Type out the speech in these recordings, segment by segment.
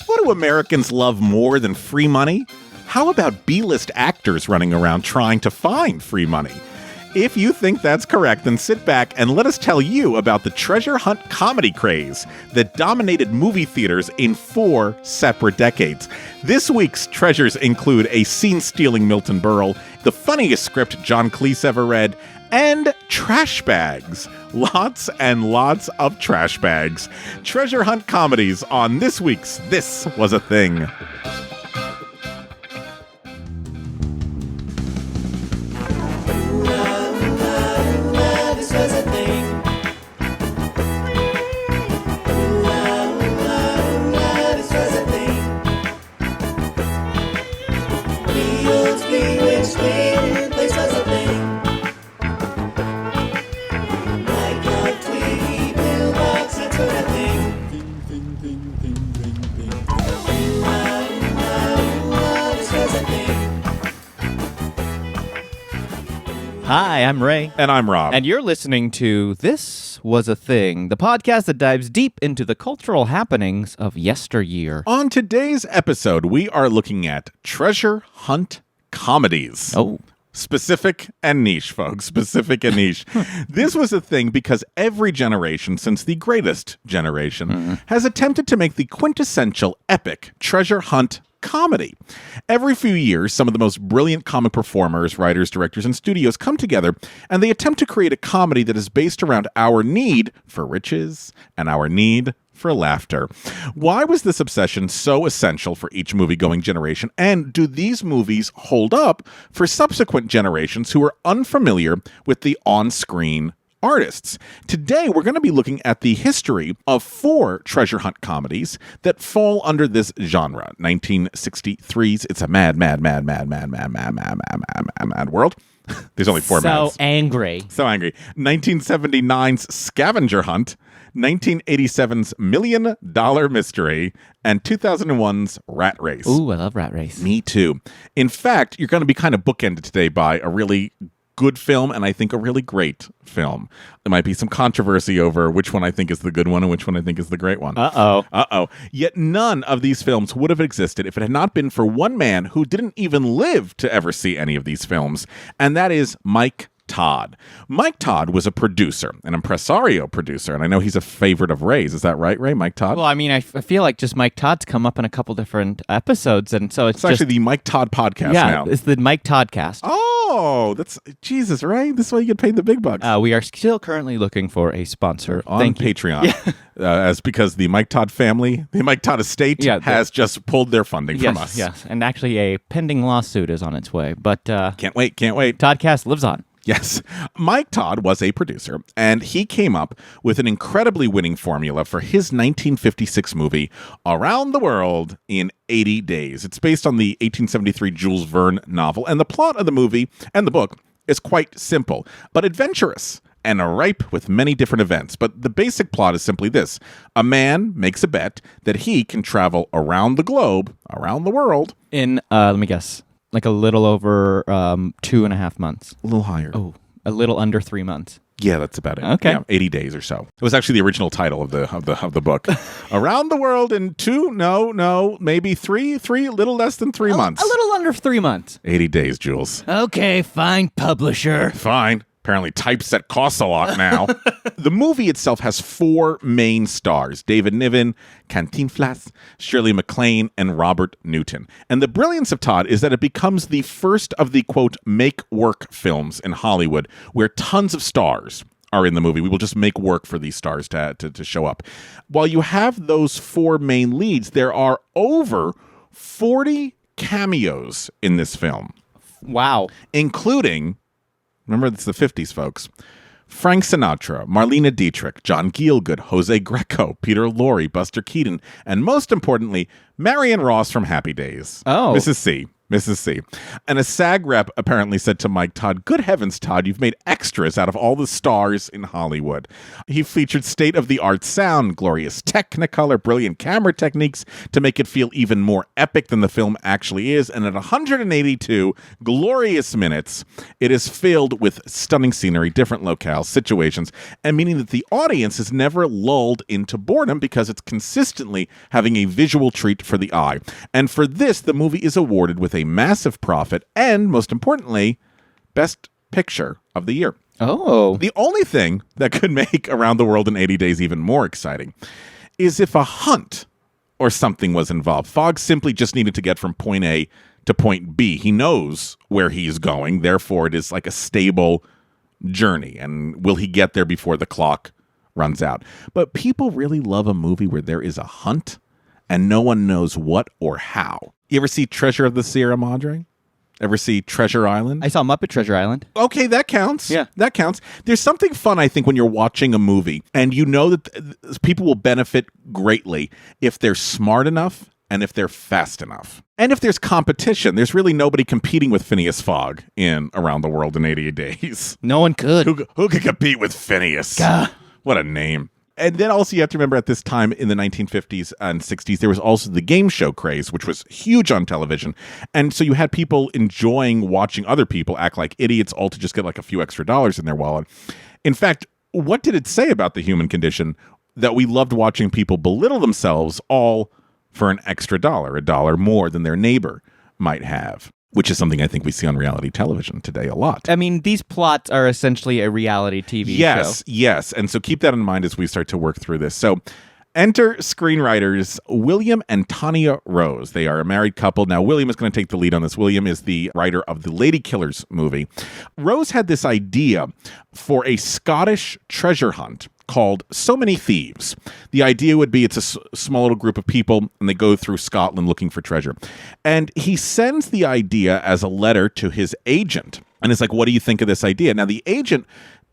What do Americans love more than free money? How about B-list actors running around trying to find free money? If you think that's correct, then sit back and let us tell you about the treasure hunt comedy craze that dominated movie theaters in 4 separate decades. This week's treasures include a scene-stealing Milton Berle, the funniest script John Cleese ever read, and trash bags. Lots and lots of trash bags. Treasure hunt comedies on this week's This Was a Thing. Hi, I'm Ray. And I'm Rob. And you're listening to This Was a Thing, the podcast that dives deep into the cultural happenings of yesteryear. On today's episode, we are looking at treasure hunt comedies. Oh. Specific and niche, folks. Specific and niche. This was a thing because every generation since the greatest generation has attempted to make the quintessential epic treasure hunt comedy. Every few years, some of the most brilliant comic performers, writers, directors, and studios come together and they attempt to create a comedy that is based around our need for riches and our need for laughter. Why was this obsession so essential for each movie-going generation? And do these movies hold up for subsequent generations who are unfamiliar with the on-screen artists? Today, we're going to be looking at the history of 4 treasure hunt comedies that fall under this genre. 1963's It's a Mad World. There's only 4 mads. So angry. So angry. 1979's Scavenger Hunt, 1987's $1 Million Mystery, and 2001's Rat Race. Ooh, I love Rat Race. Me too. In fact, you're going to be kind of bookended today by a really good film and I think a really great film. There might be some controversy over which one I think is the good one and which one I think is the great one. Uh-oh. Yet none of these films would have existed if it had not been for one man who didn't even live to ever see any of these films, and that is Mike Todd. Mike Todd was a producer, an impresario producer, and I know he's a favorite of Ray's. Is that right, Ray? Mike Todd? Well, I mean, I feel like just Mike Todd's come up in a couple different episodes, and so it's actually the Mike Todd podcast now. Yeah, it's the Mike Toddcast. Oh, that's Jesus, right? This is why you get paid the big bucks. We are still currently looking for a sponsor on Patreon. As because the Mike Todd family, the Mike Todd estate has just pulled their funding from us. Yes, and actually a pending lawsuit is on its way. But can't wait. Toddcast lives on. Yes. Mike Todd was a producer, and he came up with an incredibly winning formula for his 1956 movie, Around the World in 80 Days. It's based on the 1873 Jules Verne novel, and the plot of the movie and the book is quite simple, but adventurous and ripe with many different events. But the basic plot is simply this. A man makes a bet that he can travel around the globe, around the world. In, let me guess. Like a little over 2.5 months. A little higher. Oh, a little under 3 months. Yeah, that's about it. Okay. Yeah, 80 days or so. It was actually the original title of the book. Around the world in maybe three, a little less than 3 months. A little under 3 months. 80 days, Jules. Okay, fine, publisher. Fine. Apparently typeset costs a lot now. The movie itself has 4 main stars: David Niven, Cantinflas, Shirley MacLaine, and Robert Newton. And the brilliance of Todd is that it becomes the first of the, quote, make-work films in Hollywood where tons of stars are in the movie. We will just make work for these stars to show up. While you have those 4 main leads, there are over 40 cameos in this film. Wow. Including... Remember, it's the 50s, folks. Frank Sinatra, Marlene Dietrich, John Gielgud, Jose Greco, Peter Lorre, Buster Keaton, and most importantly, Marion Ross from Happy Days. Oh. Mrs. C. Mrs. C. And a SAG rep apparently said to Mike Todd, "Good heavens, Todd, you've made extras out of all the stars in Hollywood." He featured state-of-the-art sound, glorious Technicolor, brilliant camera techniques to make it feel even more epic than the film actually is. And at 182 glorious minutes, it is filled with stunning scenery, different locales, situations, and meaning that the audience is never lulled into boredom because it's consistently having a visual treat for the eye. And for this, the movie is awarded with a massive profit and, most importantly, Best Picture of the year. Oh. The only thing that could make Around the World in 80 Days even more exciting is if a hunt or something was involved. Fogg simply just needed to get from point A to point B. He knows where he's going, therefore it is like a stable journey. And will he get there before the clock runs out? But people really love a movie where there is a hunt and no one knows what or how. You ever see Treasure of the Sierra Madre? Ever see Treasure Island? I saw Muppet Treasure Island. Okay, that counts. Yeah. That counts. There's something fun, I think, when you're watching a movie and you know that people will benefit greatly if they're smart enough and if they're fast enough. And if there's competition. There's really nobody competing with Phineas Fogg in Around the World in 80 Days. No one could. Who could compete with Phineas? Gah. What a name. And then also you have to remember at this time in the 1950s and 60s, there was also the game show craze, which was huge on television. And so you had people enjoying watching other people act like idiots, all to just get like a few extra dollars in their wallet. In fact, what did it say about the human condition that we loved watching people belittle themselves all for an extra dollar, a dollar more than their neighbor might have? Which is something I think we see on reality television today a lot. I mean, these plots are essentially a reality TV show. Yes. And so keep that in mind as we start to work through this. So enter screenwriters William and Tanya Rose. They are a married couple. Now, William is going to take the lead on this. William is the writer of the Lady Killers movie. Rose had this idea for a Scottish treasure hunt called So Many Thieves. The idea would be it's a small little group of people and they go through Scotland looking for treasure. And he sends the idea as a letter to his agent. And it's like, what do you think of this idea? Now, the agent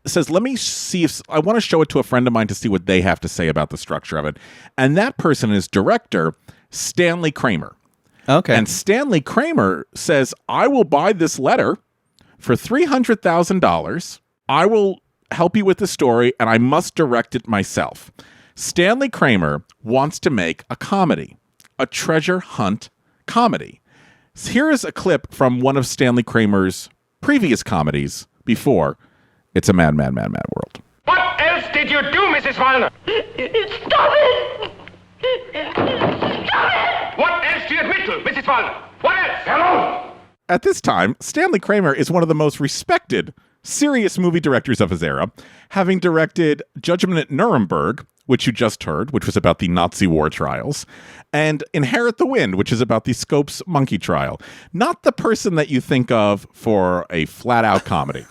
says, let me see if I want to show it to a friend of mine to see what they have to say about the structure of it. And that person is director Stanley Kramer. Okay. And Stanley Kramer says, I will buy this letter for $300,000. I will help you with the story, and I must direct it myself. Stanley Kramer wants to make a comedy, a treasure hunt comedy. So here is a clip from one of Stanley Kramer's previous comedies before It's a Mad, Mad, Mad, Mad World. What else did you do, Mrs. Wallner? Stop it! Stop it! What else do you admit to, Mrs. Wallner? What else? Hello? At this time, Stanley Kramer is one of the most respected serious movie directors of his era, having directed Judgment at Nuremberg, which you just heard, which was about the Nazi war trials, and Inherit the Wind, which is about the Scopes monkey trial. Not the person that you think of for a flat-out comedy.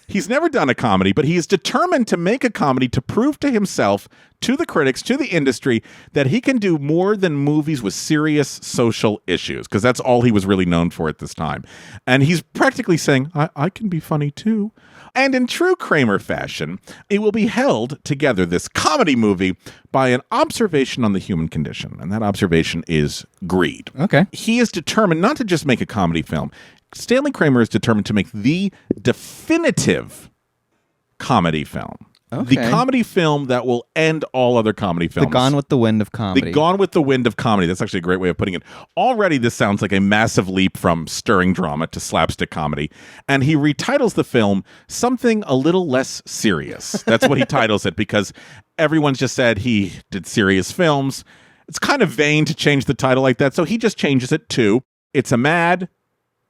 He's never done a comedy, but he is determined to make a comedy to prove to himself, to the critics, to the industry, that he can do more than movies with serious social issues, because that's all he was really known for at this time. And he's practically saying, I can be funny too. And in true Kramer fashion, it will be held together, this comedy movie, by an observation on the human condition. And that observation is greed. Okay. He is determined not to just make a comedy film. Stanley Kramer is determined to make the definitive comedy film. Okay. The comedy film that will end all other comedy films. The Gone with the Wind of comedy. The Gone with the Wind of comedy. That's actually a great way of putting it. Already, this sounds like a massive leap from stirring drama to slapstick comedy. And he retitles the film something a little less serious. That's what he titles it, because everyone's just said he did serious films. It's kind of vain to change the title like that, so he just changes it to It's a Mad,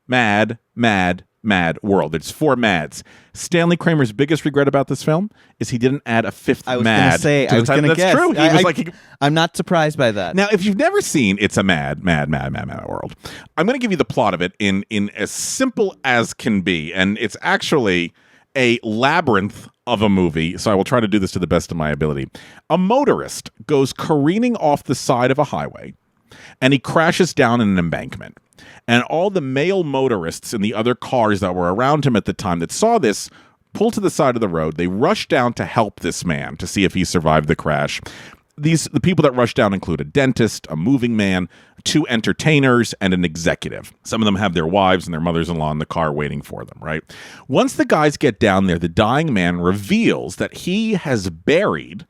Mad, Mad, Mad World. It's 4 mads. Stanley Kramer's biggest regret about this film is he didn't add a 5th mad. That's true. He was like, I'm not surprised by that. now, if you've never seen It's a Mad, Mad, Mad, Mad, Mad World, I'm going to give you the plot of it in as simple as can be. And it's actually a labyrinth of a movie, so I will try to do this to the best of my ability. A motorist goes careening off the side of a highway, and he crashes down in an embankment. And all the male motorists in the other cars that were around him at the time that saw this pull to the side of the road. They rush down to help this man to see if he survived the crash. The people that rush down include a dentist, a moving man, 2 entertainers, and an executive. Some of them have their wives and their mothers-in-law in the car waiting for them, right? Once the guys get down there, the dying man reveals that he has buried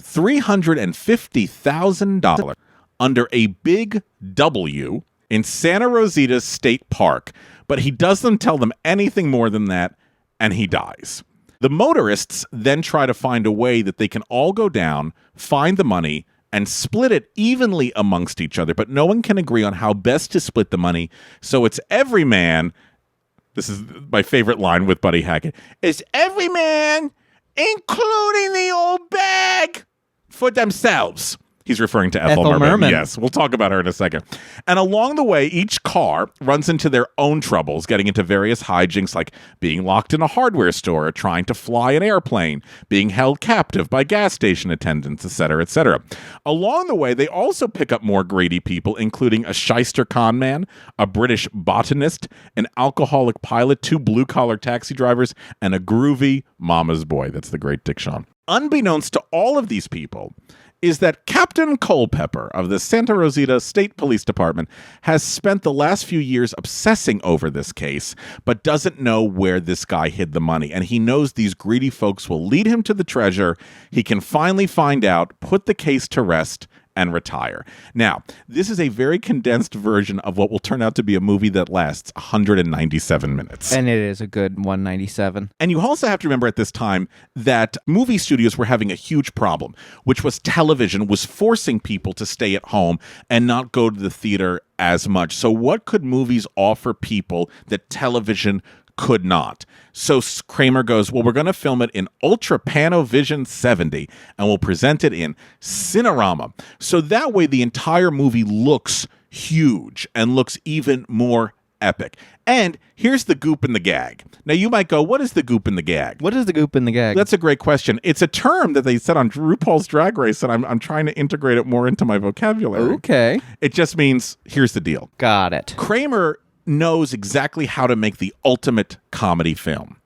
$350,000 under a big W in Santa Rosita State Park, but he doesn't tell them anything more than that, and he dies. The motorists then try to find a way that they can all go down, find the money, and split it evenly amongst each other, but no one can agree on how best to split the money, so it's every man, this is my favorite line with Buddy Hackett, it's every man, including the old bag, for themselves. He's referring to Ethel Merman. Yes, we'll talk about her in a second. And along the way, each car runs into their own troubles, getting into various hijinks like being locked in a hardware store, trying to fly an airplane, being held captive by gas station attendants, etc., etc. Along the way, they also pick up more greedy people, including a shyster con man, a British botanist, an alcoholic pilot, 2 blue-collar taxi drivers, and a groovy mama's boy. That's the great Dick Shawn. Unbeknownst to all of these people is that Captain Culpepper of the Santa Rosita State Police Department has spent the last few years obsessing over this case, but doesn't know where this guy hid the money. And he knows these greedy folks will lead him to the treasure. He can finally find out, put the case to rest, and retire. Now, this is a very condensed version of what will turn out to be a movie that lasts 197 minutes. And it is a good 197. And you also have to remember at this time that movie studios were having a huge problem, which was television was forcing people to stay at home and not go to the theater as much. So what could movies offer people that television could not? So Kramer goes, well, we're going to film it in Ultra Panovision 70, and we'll present it in Cinerama. So that way the entire movie looks huge and looks even more epic. And here's the goop and the gag. Now, you might go, what is the goop and the gag? What is the goop and the gag? That's a great question. It's a term that they said on RuPaul's Drag Race, and I'm trying to integrate it more into my vocabulary. Okay. It just means, here's the deal. Got it. Kramer knows exactly how to make the ultimate comedy film.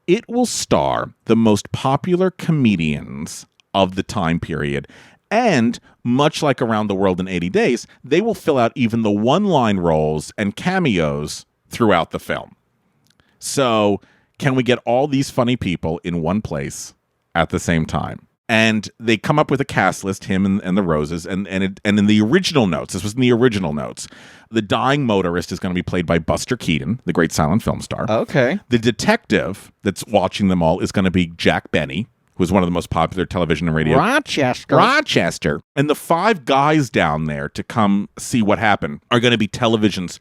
It will star the most popular comedians of the time period, and much like Around the World in 80 Days, they will fill out even the one-line roles and cameos throughout the film. So, can we get all these funny people in one place at the same time? And they come up with a cast list, him and the Roses, and in the original notes, this was in the original notes, the dying motorist is going to be played by Buster Keaton, the great silent film star. Okay. The detective that's watching them all is going to be Jack Benny, who was one of the most popular television and radio. Rochester. And the 5 guys down there to come see what happened are going to be television's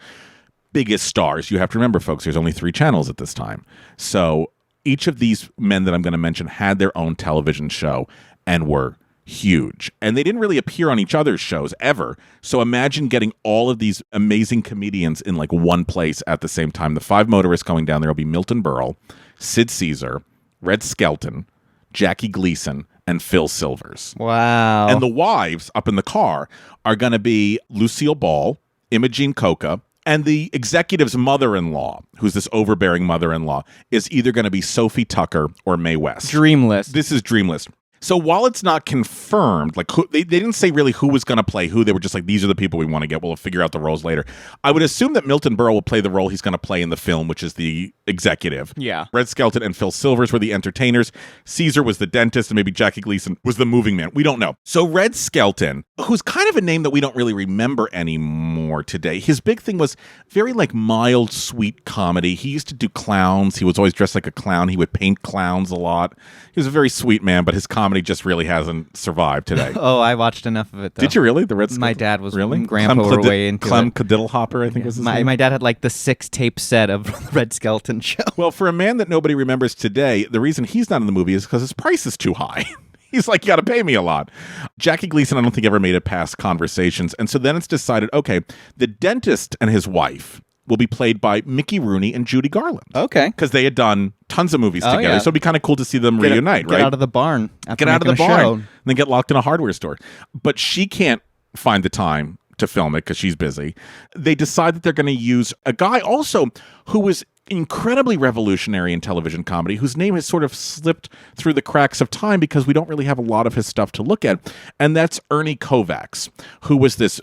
biggest stars. You have to remember, folks, there's only 3 channels at this time. So each of these men that I'm going to mention had their own television show and were huge. And they didn't really appear on each other's shows ever. So imagine getting all of these amazing comedians in like one place at the same time. The 5 motorists going down there will be Milton Berle, Sid Caesar, Red Skelton, Jackie Gleason, and Phil Silvers. Wow. And the wives up in the car are going to be Lucille Ball, Imogene Coca, and the executive's mother-in-law, who's this overbearing mother-in-law, is either going to be Sophie Tucker or Mae West. Dreamless. This is Dreamless. So while it's not confirmed, like they didn't say really who was going to play who. They were just like, these are the people we want to get. We'll figure out the roles later. I would assume that Milton Berle will play the role he's going to play in the film, which is the executive. Yeah. Red Skelton and Phil Silvers were the entertainers. Caesar was the dentist, and maybe Jackie Gleason was the moving man. We don't know. So Red Skelton, who's kind of a name that we don't really remember anymore today, his big thing was very like mild, sweet comedy. He used to do clowns. He was always dressed like a clown. He would paint clowns a lot. He was a very sweet man, but his comedy just really hasn't survived today. Oh, I watched enough of it, though. Did you really? The Red Skelton? My dad was really? Grandpa were way into Clem it. Cadiddlehopper, I think was his name. My dad had like the 6-tape set of the Red Skelton show. Well, for a man that nobody remembers today, the reason he's not in the movie is because his price is too high. He's like, you got to pay me a lot. Jackie Gleason, I don't think ever made it past conversations. And so then it's decided, okay, the dentist and his wife will be played by Mickey Rooney and Judy Garland. Okay. Because they had done tons of movies together. Yeah. So it'd be kind of cool to see them reunite, right? Get out of the barn. Get out of the barn. And then get locked in a hardware store. But she can't find the time to film it because she's busy. They decide that they're going to use a guy also who was incredibly revolutionary in television comedy, whose name has sort of slipped through the cracks of time because we don't really have a lot of his stuff to look at. And that's Ernie Kovacs, who was this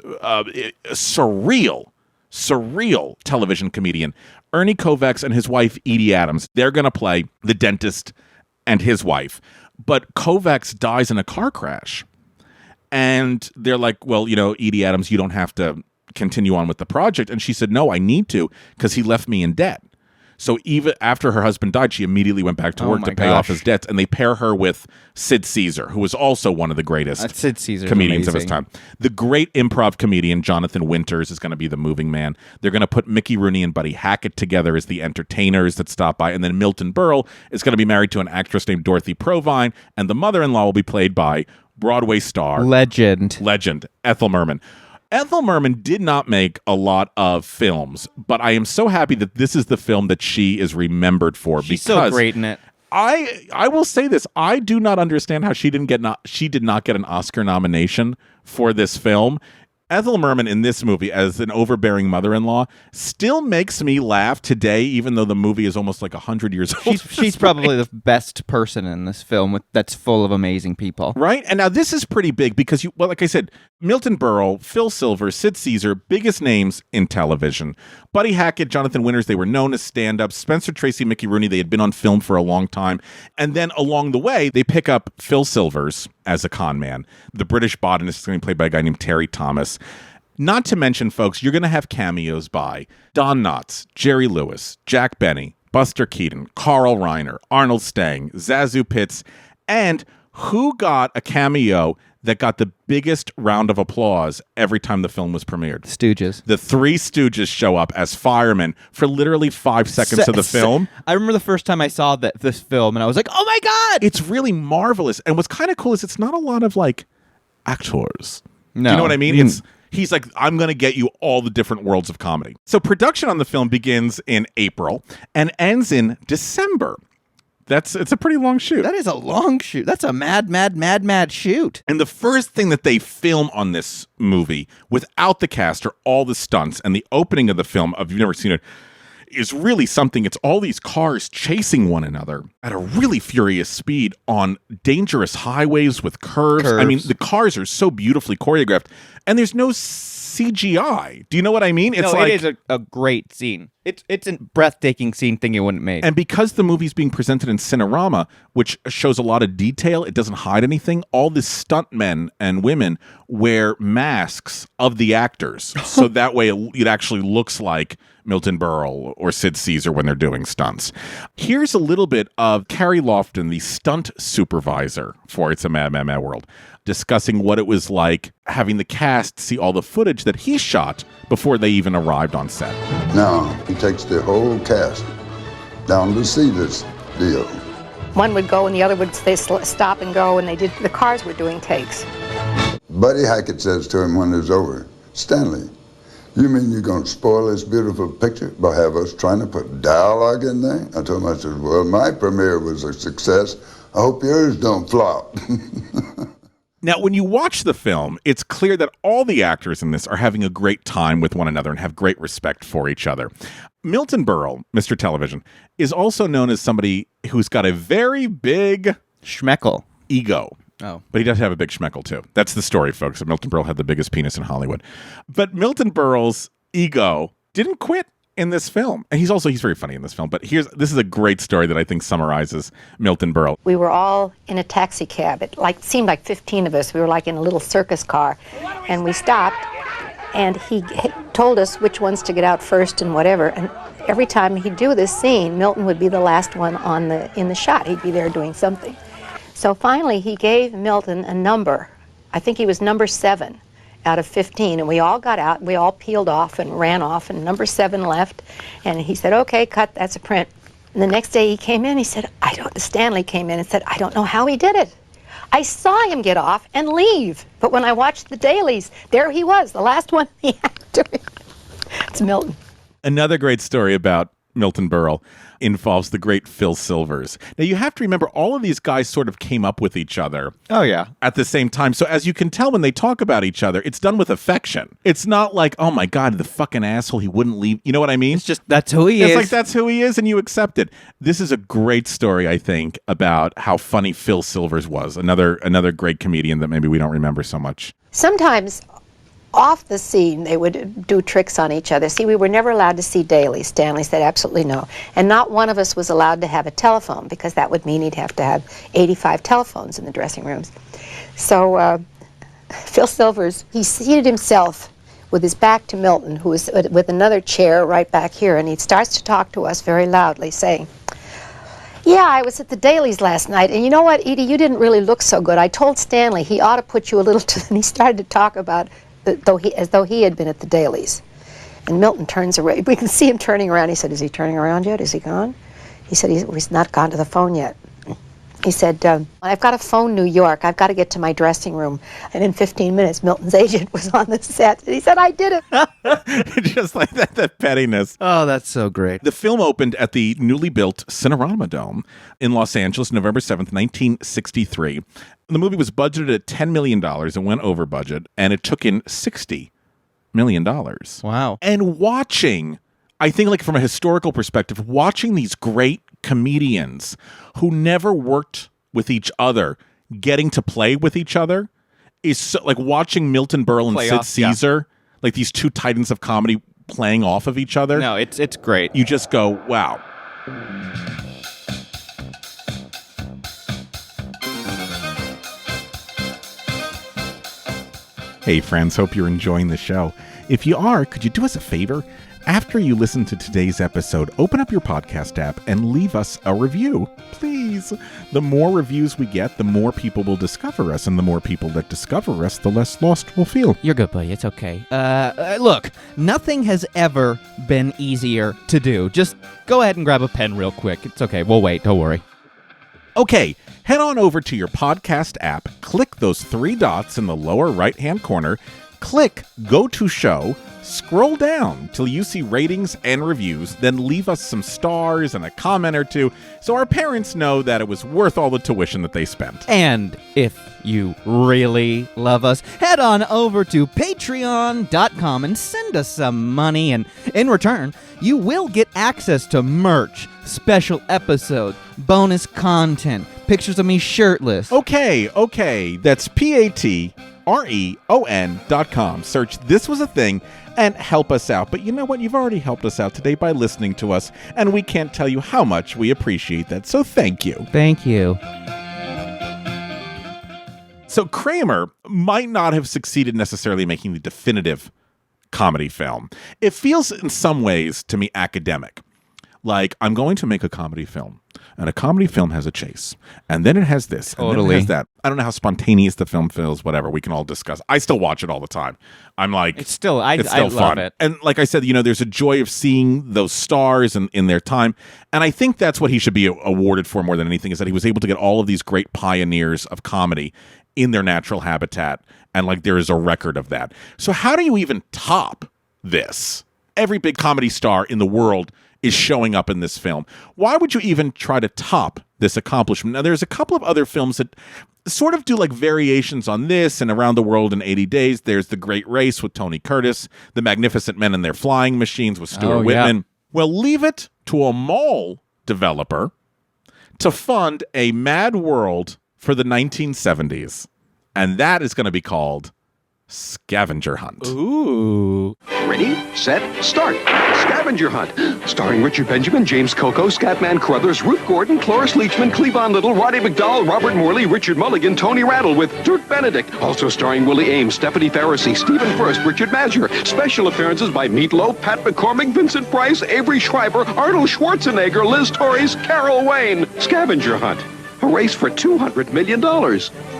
surreal television comedian. Ernie Kovacs and his wife, Edie Adams, they're going to play the dentist and his wife. But Kovacs dies in a car crash. And they're like, well, Edie Adams, you don't have to continue on with the project. And she said, no, I need to, because he left me in debt. So even after her husband died, she immediately went back to work to pay off his debts. And they pair her with Sid Caesar, who was also one of the greatest comedians of his time. The great improv comedian Jonathan Winters is going to be the moving man. They're going to put Mickey Rooney and Buddy Hackett together as the entertainers that stop by. And then Milton Berle is going to be married to an actress named Dorothy Provine. And the mother-in-law will be played by Broadway star. Legend. Ethel Merman. Ethel Merman did not make a lot of films, but I am so happy that this is the film that she is remembered for. She's so great in it. I will say this. I do not understand how she did not get an Oscar nomination for this film. Ethel Merman in this movie as an overbearing mother-in-law still makes me laugh today, even though the movie is almost like 100 years old. She's probably the best person in this film that's full of amazing people. Right? And now this is pretty big because, like I said, Milton Berle, Phil Silver, Sid Caesar, biggest names in television. Buddy Hackett, Jonathan Winters, they were known as stand-ups. Spencer Tracy, Mickey Rooney, they had been on film for a long time. And then along the way, they pick up Phil Silvers as a con man. The British botanist is going to be played by a guy named Terry Thomas. Not to mention, folks, you're going to have cameos by Don Knotts, Jerry Lewis, Jack Benny, Buster Keaton, Carl Reiner, Arnold Stang, Zazu Pitts, and who got a cameo that got the biggest round of applause every time the film was premiered? Stooges. The Three Stooges show up as firemen for literally 5 seconds of the film. I remember the first time I saw this film, and I was like, oh my God! It's really marvelous. And what's kind of cool is it's not a lot of, actors. No. Do you know what I mean? He's like, I'm going to get you all the different worlds of comedy. So production on the film begins in April and ends in December. It's a pretty long shoot. That is a long shoot. That's a mad shoot. And the first thing that they film on this movie, without the cast, are all the stunts. And the opening of the film, if you've never seen it, is really something. It's all these cars chasing one another at a really furious speed on dangerous highways with curves. I mean, the cars are so beautifully choreographed. And there's no CGI. Do you know what I mean? It is a great scene. It's a breathtaking scene thing you wouldn't make. And because the movie's being presented in Cinerama, which shows a lot of detail, it doesn't hide anything, all the stuntmen and women wear masks of the actors. So that way it actually looks like Milton Berle or Sid Caesar when they're doing stunts. Here's a little bit of Carrie Lofton, the stunt supervisor for It's a Mad, Mad, Mad World, discussing what it was like having the cast see all the footage that he shot before they even arrived on set. Now, he takes the whole cast down to see this deal. One would go and the other would stop and go, and the cars were doing takes. Buddy Hackett says to him when it's over, Stanley, you mean you're going to spoil this beautiful picture by have us trying to put dialogue in there? I told him, I said, well, my premiere was a success. I hope yours don't flop. Now, when you watch the film, it's clear that all the actors in this are having a great time with one another and have great respect for each other. Milton Berle, Mr. Television, is also known as somebody who's got a very big schmeckle ego. Oh. But he does have a big schmeckle, too. That's the story, folks. Milton Berle had the biggest penis in Hollywood. But Milton Berle's ego didn't quit in this film. And he's very funny in this film. But this is a great story that I think summarizes Milton Berle. We were all in a taxi cab. It seemed like 15 of us. We were like in a little circus car. And we stopped, and he told us which ones to get out first and whatever. And every time he'd do this scene, Milton would be the last one in the shot. He'd be there doing something. So finally, he gave Milton a number. I think he was number 7 out of 15, and we all got out, and we all peeled off and ran off, and number 7 left, and he said, okay, cut, that's a print. And the next day he came in, he said, Stanley came in and said, I don't know how he did it. I saw him get off and leave, but when I watched the dailies, there he was, the last one he had to do. It's Milton. Another great story about Milton Berle involves the great Phil Silvers. Now, you have to remember, all of these guys sort of came up with each other. Oh, yeah. At the same time. So as you can tell when they talk about each other, it's done with affection. It's not like, oh my God, the fucking asshole, he wouldn't leave. You know what I mean? It's just, that's who he is. It's like, that's who he is, and you accept it. This is a great story, I think, about how funny Phil Silvers was. Another great comedian that maybe we don't remember so much. Sometimes off the scene, they would do tricks on each other. See, we were never allowed to see daily. Stanley said absolutely no. And not one of us was allowed to have a telephone, because that would mean he'd have to have 85 telephones in the dressing rooms. So Phil Silvers, he seated himself with his back to Milton, who was with another chair right back here, and he starts to talk to us very loudly, saying, yeah, I was at the dailies last night, and you know what, Edie, you didn't really look so good. I told Stanley he ought to put you a little and he started to talk about as though he had been at the dailies. And Milton turns around. We can see him turning around. He said, is he turning around yet? Is he gone? He said, he's not gone to the phone yet. He said, I've got to phone New York. I've got to get to my dressing room. And in 15 minutes, Milton's agent was on the set. And he said, I did it. Just like that pettiness. Oh, that's so great. The film opened at the newly built Cinerama Dome in Los Angeles, November 7th, 1963. The movie was budgeted at $10 million. It went over budget, and it took in $60 million. Wow. And watching, I think, like from a historical perspective, watching these great comedians who never worked with each other getting to play with each other is so, like watching Milton Berle and Sid Caesar, like these two titans of comedy playing off of each other. No, it's great. You just go, wow. Hey friends, hope you're enjoying the show. If you are, could you do us a favor? After you listen to today's episode, open up your podcast app and leave us a review, please. The more reviews we get, the more people will discover us, and the more people that discover us, the less lost we'll feel. You're good, buddy. It's okay. Look, nothing has ever been easier to do. Just go ahead and grab a pen real quick. It's okay. We'll wait. Don't worry. Okay, head on over to your podcast app, click those three dots in the lower right-hand corner, click Go to Show, scroll down till you see ratings and reviews, then leave us some stars and a comment or two so our parents know that it was worth all the tuition that they spent. And if you really love us, head on over to patreon.com and send us some money, and in return, you will get access to merch, special episodes, bonus content, pictures of me shirtless. Okay, that's patreon.com. Search This Was a Thing and help us out. But you know what? You've already helped us out today by listening to us, and we can't tell you how much we appreciate that. So thank you. Thank you. So Kramer might not have succeeded necessarily making the definitive comedy film. It feels in some ways to me academic. Like, I'm going to make a comedy film, and a comedy film has a chase, and then it has this, and then it has that. I don't know how spontaneous the film feels, whatever. We can all discuss. I still watch it all the time. I'm like, it's still fun. Love it. And like I said, there's a joy of seeing those stars in their time, and I think that's what he should be awarded for more than anything, is that he was able to get all of these great pioneers of comedy in their natural habitat, and like there is a record of that. So how do you even top this? Every big comedy star in the world is showing up in this film. Why would you even try to top this accomplishment? Now, there's a couple of other films that sort of do like variations on this, and Around the World in 80 Days. There's The Great Race with Tony Curtis, The Magnificent Men and Their Flying Machines with Stuart Whitman. Yeah. Well, leave it to a mall developer to fund a mad world for the 1970s. And that is going to be called Scavenger Hunt. Ooh. Ready, set, start. Scavenger Hunt. Starring Richard Benjamin, James Coco, Scatman Carruthers, Ruth Gordon, Cloris Leachman, Cleavon Little, Roddy McDowell, Robert Morley, Richard Mulligan, Tony Rattle with Dirk Benedict. Also starring Willie Ames, Stephanie Pharisee, Stephen First, Richard Madger. Special appearances by Meatloaf, Pat McCormick, Vincent Price, Avery Schreiber, Arnold Schwarzenegger, Liz Torres, Carol Wayne. Scavenger Hunt. A race for $200 million.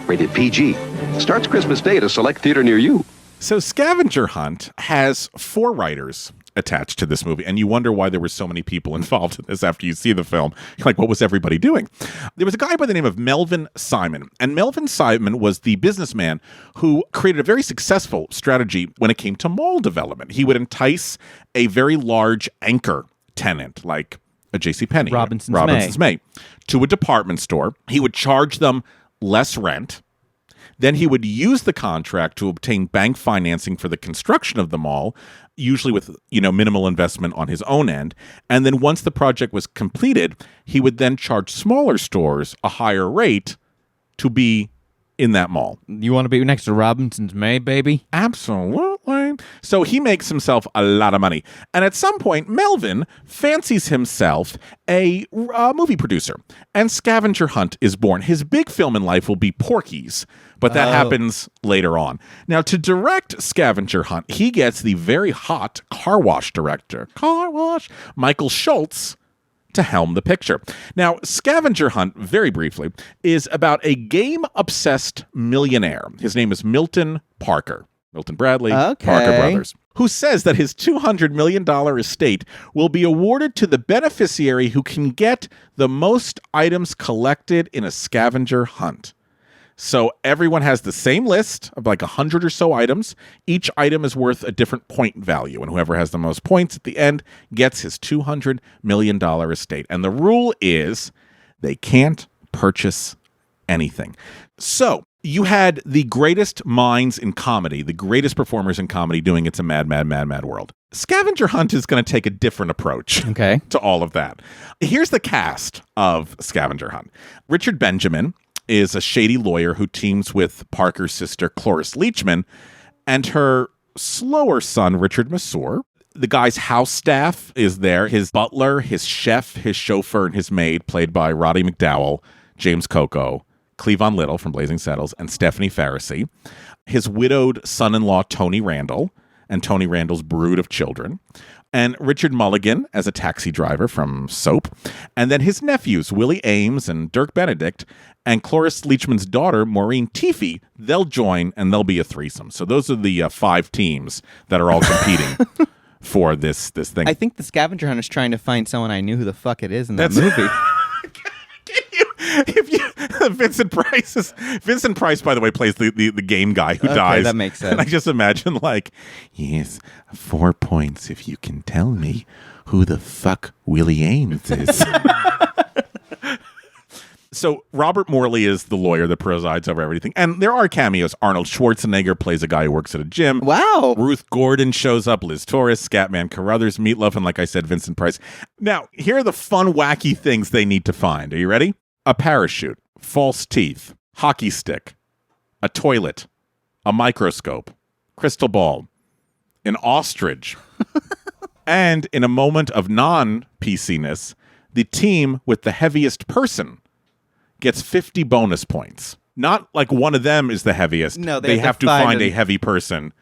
Rated PG. Starts Christmas Day at a select theater near you. So Scavenger Hunt has 4 writers attached to this movie, and you wonder why there were so many people involved in this after you see the film. You're like, what was everybody doing? There was a guy by the name of Melvin Simon, and Melvin Simon was the businessman who created a very successful strategy when it came to mall development. He would entice a very large anchor tenant, like a JCPenney, Robinson's May, to a department store. He would charge them less rent. Then he would use the contract to obtain bank financing for the construction of the mall, usually with, minimal investment on his own end. And then once the project was completed, he would then charge smaller stores a higher rate to be in that mall. You want to be next to Robinson's May, baby? Absolutely. So he makes himself a lot of money. And at some point, Melvin fancies himself a movie producer. And Scavenger Hunt is born. His big film in life will be Porky's, but that happens later on. Now, to direct Scavenger Hunt, he gets the very hot Car Wash director, Michael Schultz, to helm the picture. Now, Scavenger Hunt, very briefly, is about a game-obsessed millionaire. His name is Milton Parker. Milton Berle, Parker Brothers, who says that his $200 million estate will be awarded to the beneficiary who can get the most items collected in a scavenger hunt. So everyone has the same list of like 100 or so items. Each item is worth a different point value, and whoever has the most points at the end gets his $200 million estate. And the rule is they can't purchase anything. So you had the greatest minds in comedy, the greatest performers in comedy doing It's a Mad, Mad, Mad, Mad World. Scavenger Hunt is going to take a different approach to all of that. Here's the cast of Scavenger Hunt. Richard Benjamin is a shady lawyer who teams with Parker's sister, Cloris Leachman, and her slower son, Richard Masur. The guy's house staff is there. His butler, his chef, his chauffeur, and his maid, played by Roddy McDowall, James Coco, Cleavon Little from Blazing Saddles, and Stephanie Faracy. His widowed son-in-law, Tony Randall, and Tony Randall's brood of children. And Richard Mulligan as a taxi driver from Soap. And then his nephews, Willie Ames and Dirk Benedict, and Cloris Leachman's daughter, Maureen Teefy, they'll join and they'll be a threesome. So those are the 5 teams that are all competing for this thing. I think the scavenger hunt is trying to find someone I knew who the fuck it is in that movie. Vincent Price, by the way, plays the game guy who dies. That makes sense. And I just imagine yes, 4 points if you can tell me who the fuck Willie Ames is. So Robert Morley is the lawyer that presides over everything. And there are cameos. Arnold Schwarzenegger plays a guy who works at a gym. Wow. Ruth Gordon shows up, Liz Torres, Scatman Carruthers, Meatloaf, and like I said, Vincent Price. Now, here are the fun, wacky things they need to find. Are you ready? A parachute, false teeth, hockey stick, a toilet, a microscope, crystal ball, an ostrich, and in a moment of non-PC-ness, the team with the heaviest person gets 50 bonus points. Not like one of them is the heaviest. No, they have to find a heavy person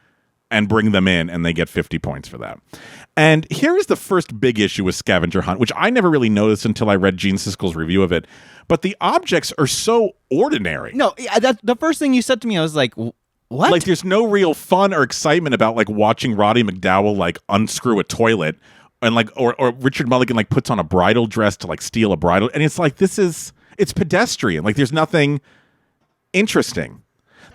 and bring them in, and they get 50 points for that. And here is the first big issue with Scavenger Hunt, which I never really noticed until I read Gene Siskel's review of it. But the objects are so ordinary. No, the first thing you said to me, I was like, what? Like, there's no real fun or excitement about watching Roddy McDowall unscrew a toilet, and or Richard Mulligan puts on a bridal dress to steal a bridal, and it's it's pedestrian. There's nothing interesting.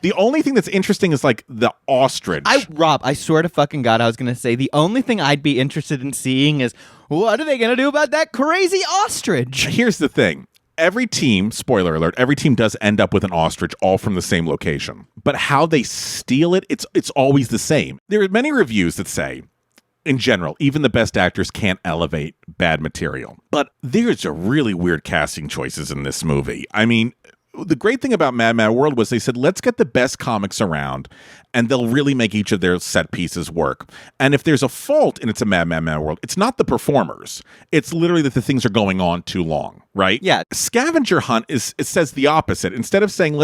The only thing that's interesting is the ostrich. Rob, I swear to fucking God, I was going to say the only thing I'd be interested in seeing is what are they going to do about that crazy ostrich? Here's the thing. Every team, spoiler alert, every team does end up with an ostrich all from the same location. But how they steal it, it's always the same. There are many reviews that say, in general, even the best actors can't elevate bad material. But there's a really weird casting choices in this movie. I mean, the great thing about Mad Mad World was they said, let's get the best comics around, and they'll really make each of their set pieces work. And if there's a fault in It's a Mad Mad Mad World, it's not the performers. It's literally that the things are going on too long, right? Yeah. Scavenger Hunt it says the opposite. Instead of saying,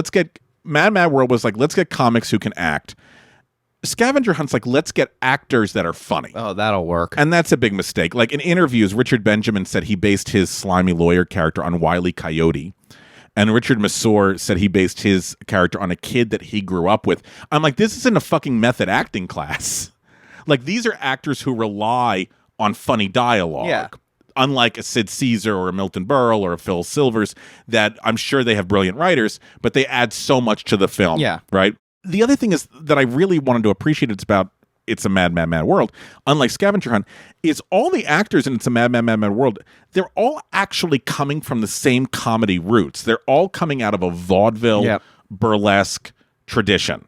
Mad Mad World was let's get comics who can act. Scavenger Hunt's let's get actors that are funny. Oh, that'll work. And that's a big mistake. In interviews, Richard Benjamin said he based his slimy lawyer character on Wile E. Coyote. And Richard Masur said he based his character on a kid that he grew up with. I'm this isn't a fucking method acting class. These are actors who rely on funny dialogue. Yeah. Unlike a Sid Caesar or a Milton Berle or a Phil Silvers, that I'm sure they have brilliant writers, but they add so much to the film. Yeah. Right? The other thing is that I really wanted to appreciate, it's about It's a Mad, Mad, Mad World, unlike Scavenger Hunt, is all the actors in It's a Mad, Mad, Mad, Mad World, they're all actually coming from the same comedy roots. They're all coming out of a vaudeville, burlesque tradition.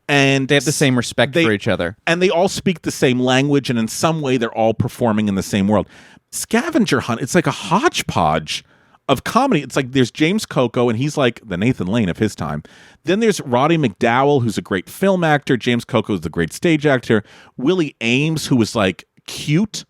And they have the same respect for each other. And they all speak the same language, and in some way they're all performing in the same world. Scavenger Hunt, it's like a hodgepodge of comedy. It's like there's James Coco, and he's like the Nathan Lane of his time. Then there's Roddy McDowall, who's a great film actor. James Coco is the great stage actor. Willie Ames, who was like cute,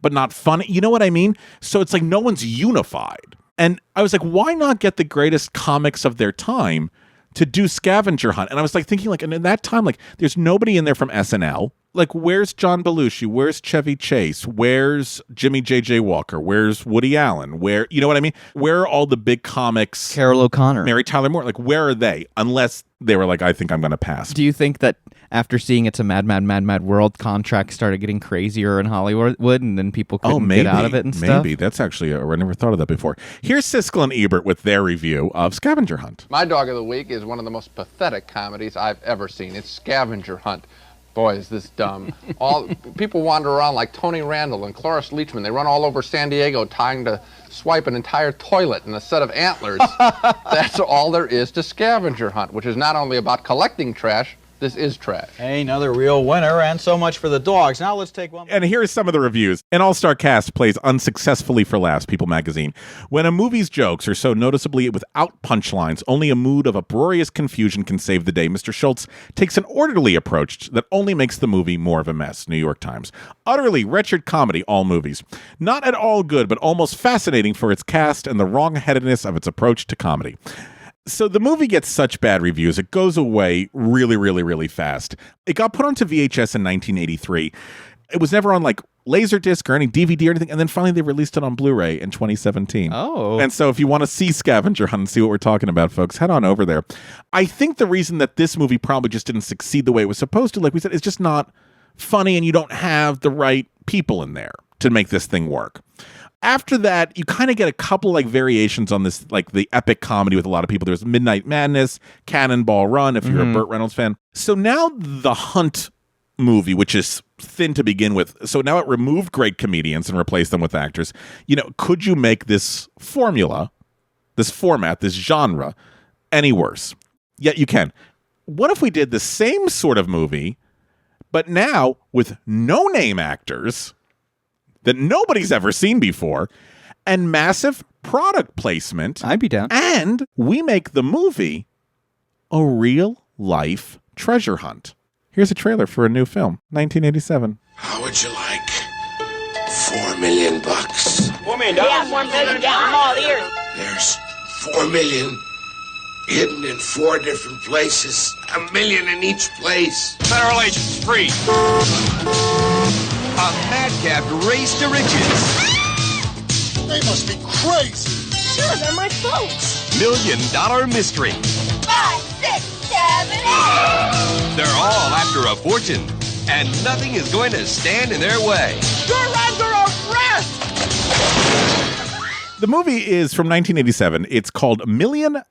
but not funny. You know what I mean? So it's like no one's unified. And I was like, why not get the greatest comics of their time to do Scavenger Hunt? And I was like thinking, like, and in that time, like, there's nobody in there from SNL. Like, where's John Belushi? Where's Chevy Chase? Where's Jimmy J.J. Walker? Where's Woody Allen? Where, you know what I mean? Where are all the big comics? Carol O'Connor. Mary Tyler Moore. Like, where are they? Unless they were like, I think I'm going to pass. Do you think that after seeing It's a Mad, Mad, Mad, Mad World, contracts started getting crazier in Hollywood, and then people couldn't get out of it and stuff? Maybe. That's actually, I never thought of that before. Here's Siskel and Ebert with their review of Scavenger Hunt. My dog of the week is one of the most pathetic comedies I've ever seen. It's Scavenger Hunt. Boy, is this dumb. All people wander around like Tony Randall and Cloris Leachman. They run all over San Diego trying to swipe an entire toilet and a set of antlers. That's all there is to Scavenger Hunt, which is not only about collecting trash, this is trash. Hey, another real winner, and so much for the dogs. Now let's take one more. And here's some of the reviews. An all-star cast plays unsuccessfully for laughs, People magazine. When a movie's jokes are so noticeably without punchlines, only a mood of uproarious confusion can save the day. Mr. Schultz takes an orderly approach that only makes the movie more of a mess. New York Times. Utterly wretched comedy, all movies. Not at all good, but almost fascinating for its cast and the wrong-headedness of its approach to comedy. So the movie gets such bad reviews, it goes away really, really, really fast. It got put onto VHS in 1983. It was never on like Laserdisc or any DVD or anything, and then finally they released it on Blu-ray in 2017. Oh. And so if you want to see Scavenger Hunt and see what we're talking about, folks, head on over there. I think the reason that this movie probably just didn't succeed the way it was supposed to, like we said, is just not funny, and you don't have the right people in there to make this thing work. After that, you kind of get a couple like variations on this, like the epic comedy with a lot of people. There's Midnight Madness, Cannonball Run, if you're a Burt Reynolds fan. So now the Hunt movie, which is thin to begin with, so now it removed great comedians and replaced them with actors. You know, could you make this formula, this format, this genre any worse? Yet you can. What if we did the same sort of movie, but now with no-name actors that nobody's ever seen before, and massive product placement? I'd be down. And we make the movie a real-life treasure hunt. Here's a trailer for a new film, 1987. How would you like $4 million? $4 million? Yeah, $4 million. I'm all ears. There's 4 million hidden in 4 different places. $1 million in each place. Federal agents, freeze. A madcap race to riches. They must be crazy. Sure, they're my folks. $1 million mystery. 5, 6, 7, 8. They're all after a fortune, and nothing is going to stand in their way. You're under arrest! The movie is from 1987. It's called $1 Million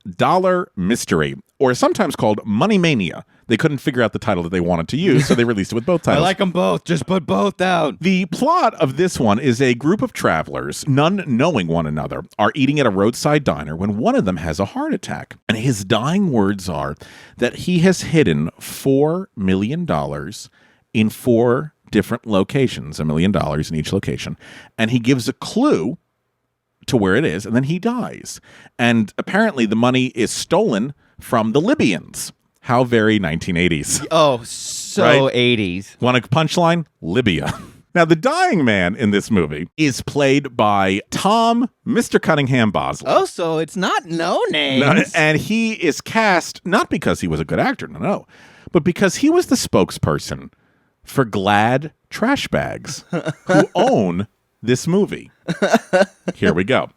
Mystery, or sometimes called Money Mania. They couldn't figure out the title that they wanted to use, so they released it with both titles. I like them both. Just put both out. The plot of this one is a group of travelers, none knowing one another, are eating at a roadside diner when one of them has a heart attack. And his dying words are that he has hidden $4 million in 4 different locations, $1 million in each location. And he gives a clue to where it is, and then he dies. And apparently the money is stolen from the Libyans. How very 1980s. Oh, so Right? 80s. Want a punchline? Libya. Now, the dying man in this movie is played by Tom Mr. Cunningham Bosley. Oh, so it's not no names. No, and he is cast not because he was a good actor, no, but because he was the spokesperson for Glad trash bags who own this movie. Here we go.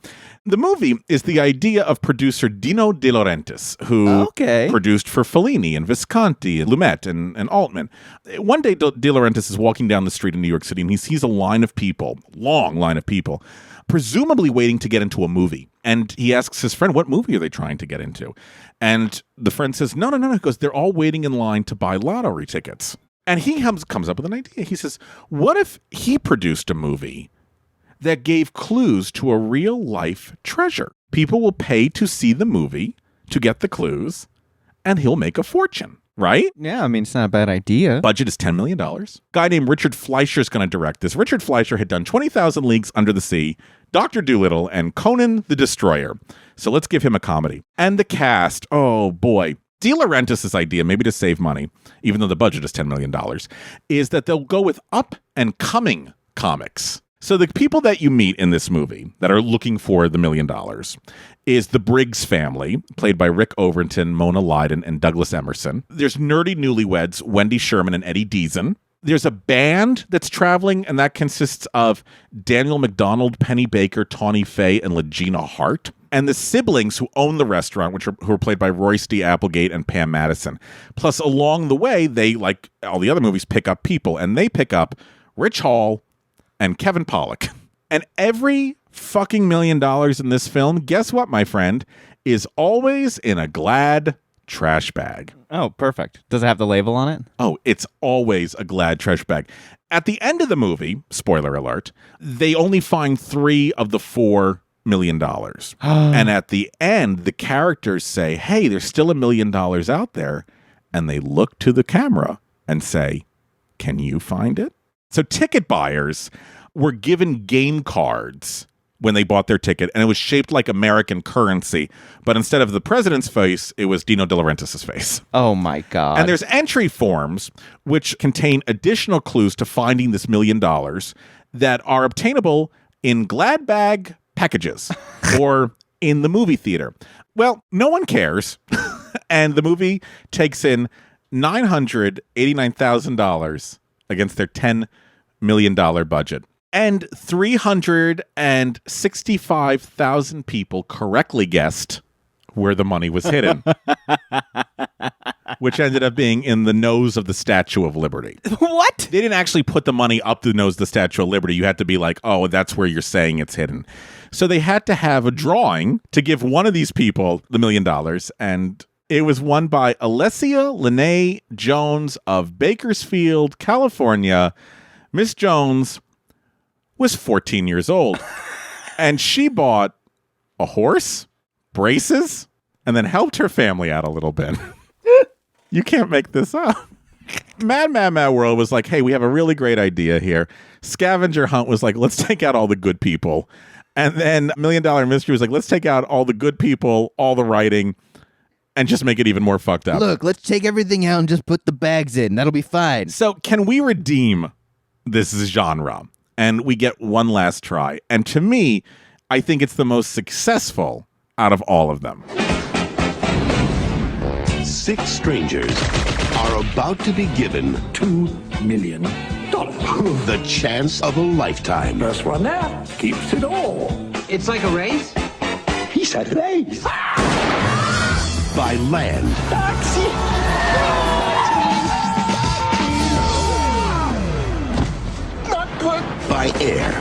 The movie is the idea of producer Dino De Laurentiis, who produced for Fellini and Visconti and Lumet and Altman. One day, De Laurentiis is walking down the street in New York City, and he sees a line of people, long line of people, presumably waiting to get into a movie. And he asks his friend, what movie are they trying to get into? And the friend says, no. He goes, they're all waiting in line to buy lottery tickets. And he comes up with an idea. He says, what if he produced a movie that gave clues to a real life treasure? People will pay to see the movie to get the clues, and he'll make a fortune, right? Yeah, I mean, it's not a bad idea. Budget is $10 million. Guy named Richard Fleischer is going to direct this. Richard Fleischer had done 20,000 Leagues Under the Sea, Dr. Dolittle, and Conan the Destroyer. So let's give him a comedy. And the cast, oh boy. De Laurentiis' idea, maybe to save money, even though the budget is $10 million, is that they'll go with up and coming comics. So the people that you meet in this movie that are looking for the $1 million is the Briggs family, played by Rick Overton, Mona Lydon, and Douglas Emerson. There's nerdy newlyweds, Wendy Sherman and Eddie Deason. There's a band that's traveling, and that consists of Daniel McDonald, Penny Baker, Tawny Faye, and Legina Hart. And the siblings who own the restaurant, who are played by Royce D. Applegate and Pam Madison. Plus, along the way, they, like all the other movies, pick up people, and they pick up Rich Hall and Kevin Pollak. And every fucking $1 million in this film, guess what, my friend, is always in a Glad trash bag. Oh, perfect. Does it have the label on it? Oh, it's always a Glad trash bag. At the end of the movie, spoiler alert, they only find 3 of the 4 $1 million. And at the end, the characters say, hey, there's still $1 million out there. And they look to the camera and say, can you find it? So ticket buyers were given game cards when they bought their ticket, and it was shaped like American currency. But instead of the president's face, it was Dino De Laurentiis' face. Oh, my God. And there's entry forms which contain additional clues to finding this $1 million that are obtainable in Glad bag packages or in the movie theater. Well, no one cares. And the movie takes in $989,000 against their $10 million budget. And 365,000 people correctly guessed where the money was hidden, which ended up being in the nose of the Statue of Liberty. What? They didn't actually put the money up the nose of the Statue of Liberty. You had to be like, oh, that's where you're saying it's hidden. So they had to have a drawing to give one of these people the $1 million, and it was won by Alessia Lene Jones of Bakersfield, California. Miss Jones was 14 years old, and she bought a horse, braces, and then helped her family out a little bit. You can't make this up. Mad World was like, hey, we have a really great idea here. Scavenger Hunt was like, let's take out all the good people. And then $1 Million Mystery was like, let's take out all the good people, all the writing, and just make it even more fucked up. Look, let's take everything out and just put the bags in. That'll be fine. So can we redeem this genre? And we get one last try. And to me, I think it's the most successful out of all of them. 6 strangers are about to be given $2 million. The chance of a lifetime. First one there keeps it all. It's like a race? He said race. By land. Taxi. Not good. By air.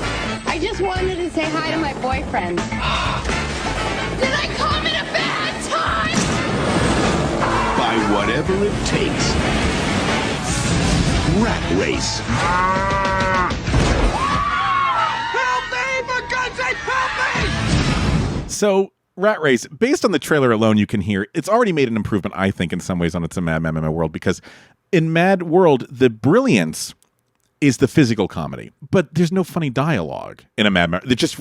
I just wanted to say hi to my boyfriend. Did I come at a bad time? By whatever it takes. Rat Race. Help me, for God's sake, help me! So, Rat Race, based on the trailer alone, you can hear it's already made an improvement, I think, in some ways on its Mad World, because in Mad World, the brilliance is the physical comedy, but there's no funny dialogue in a Mad. There just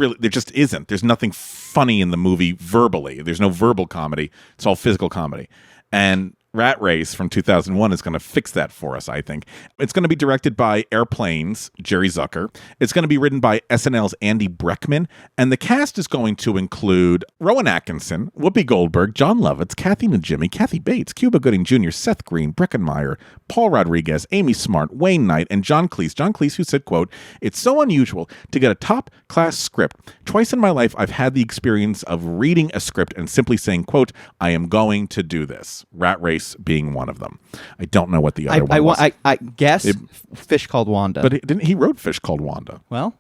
isn't. There's nothing funny in the movie verbally. There's no verbal comedy. It's all physical comedy. And Rat Race from 2001 is going to fix that for us, I think. It's going to be directed by Airplane's Jerry Zucker. It's going to be written by SNL's Andy Breckman. And the cast is going to include Rowan Atkinson, Whoopi Goldberg, John Lovitz, Kathy Najimy, Kathy Bates, Cuba Gooding Jr., Seth Green, Breckin Meyer, Paul Rodriguez, Amy Smart, Wayne Knight, and John Cleese. John Cleese, who said, quote, "It's so unusual to get a top-class script. Twice in my life, I've had the experience of reading a script and simply saying, quote, I am going to do this." Rat Race Race being one of them. I don't know what the other one was. I guess Fish Called Wanda. But he wrote Fish Called Wanda. Well,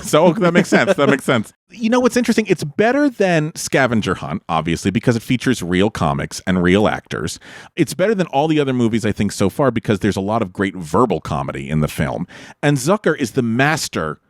so that makes sense. That makes sense. You know what's interesting? It's better than Scavenger Hunt, obviously, because it features real comics and real actors. It's better than all the other movies, I think, so far, because there's a lot of great verbal comedy in the film. And Zucker is the master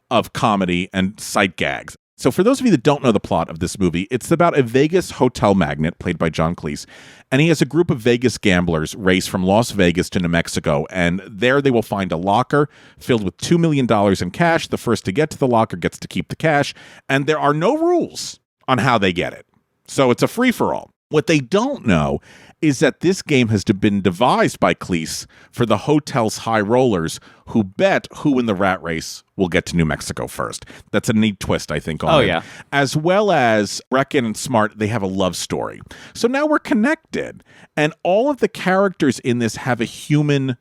of comedy and sight gags. So for those of you that don't know the plot of this movie, it's about a Vegas hotel magnate played by John Cleese, and he has a group of Vegas gamblers race from Las Vegas to New Mexico, and there they will find a locker filled with $2 million in cash. The first to get to the locker gets to keep the cash, and there are no rules on how they get it. So it's a free-for-all. What they don't know is that this game has been devised by Cleese for the hotel's high rollers who bet who in the rat race will get to New Mexico first. That's a neat twist, I think, on it. Yeah. As well as Brecken and Smart, they have a love story. So now we're connected, and all of the characters in this have a human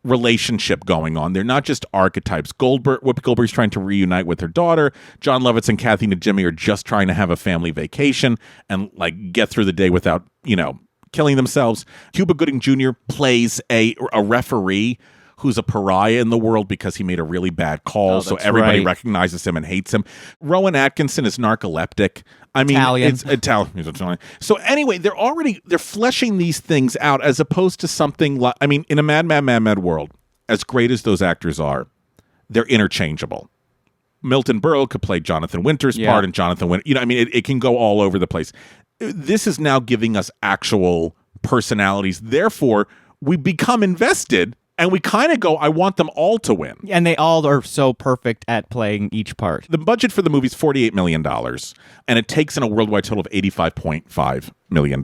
relationship going on. They're not just archetypes. Whoopi Goldberg's trying to reunite with her daughter. John Lovitz and Kathy Najimy are just trying to have a family vacation and like get through the day without, killing themselves. Cuba Gooding Jr. plays a referee who's a pariah in the world because he made a really bad call, so everybody recognizes him and hates him. Rowan Atkinson is narcoleptic. I mean, Italian. It's Italian. He's Italian. So anyway, they're fleshing these things out as opposed to something like, in a mad world, as great as those actors are, they're interchangeable. Milton Berle could play Jonathan Winter's part, and Jonathan Winter, it can go all over the place. This is now giving us actual personalities. Therefore, we become invested, and we kind of go, I want them all to win. And they all are so perfect at playing each part. The budget for the movie is $48 million, and it takes in a worldwide total of $85.5 million.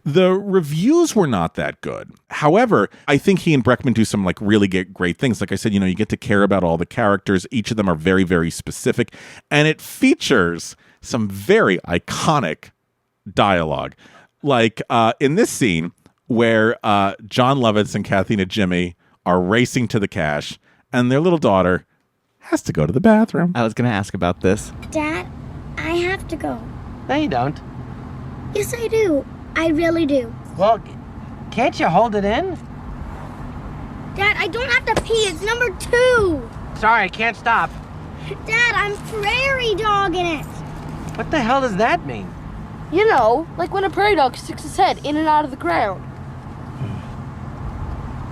The reviews were not that good. However, I think he and Breckman do some really great things. Like I said, you get to care about all the characters. Each of them are very, very specific, and it features some very iconic dialogue. Like in this scene where John Lovitz and Kathy Najimy are racing to the cash, and their little daughter has to go to the bathroom. I was going to ask about this. Dad, I have to go. No, you don't. Yes, I do. I really do. Well, can't you hold it in? Dad, I don't have to pee. It's number 2. Sorry, I can't stop. Dad, I'm prairie dogging it. What the hell does that mean? You know, like when a prairie dog sticks his head in and out of the ground.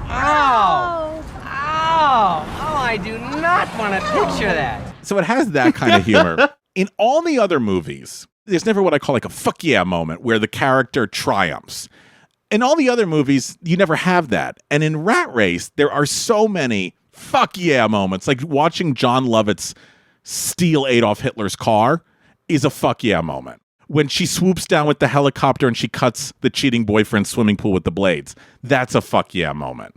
Ow! Ow! Oh, I do not want to picture that. So it has that kind of humor. In all the other movies, there's never what I call a fuck yeah moment where the character triumphs. In all the other movies, you never have that. And in Rat Race, there are so many fuck yeah moments. Like watching John Lovitz steal Adolf Hitler's car is a fuck yeah moment. When she swoops down with the helicopter and she cuts the cheating boyfriend's swimming pool with the blades, that's a fuck yeah moment.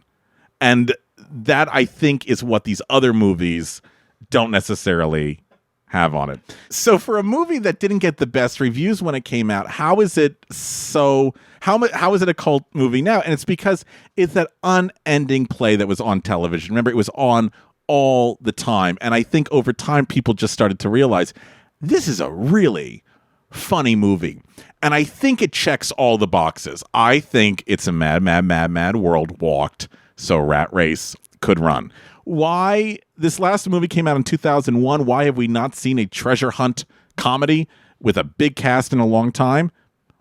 And that, I think, is what these other movies don't necessarily have on it. So for a movie that didn't get the best reviews when it came out, how is it a cult movie now? And it's because it's that unending play that was on television. Remember, it was on all the time. And I think over time, people just started to realize this is a really funny movie. And I think it checks all the boxes. I think it's a mad world walked so Rat Race could run. Why this last movie came out in 2001, why have we not seen a treasure hunt comedy with a big cast in a long time?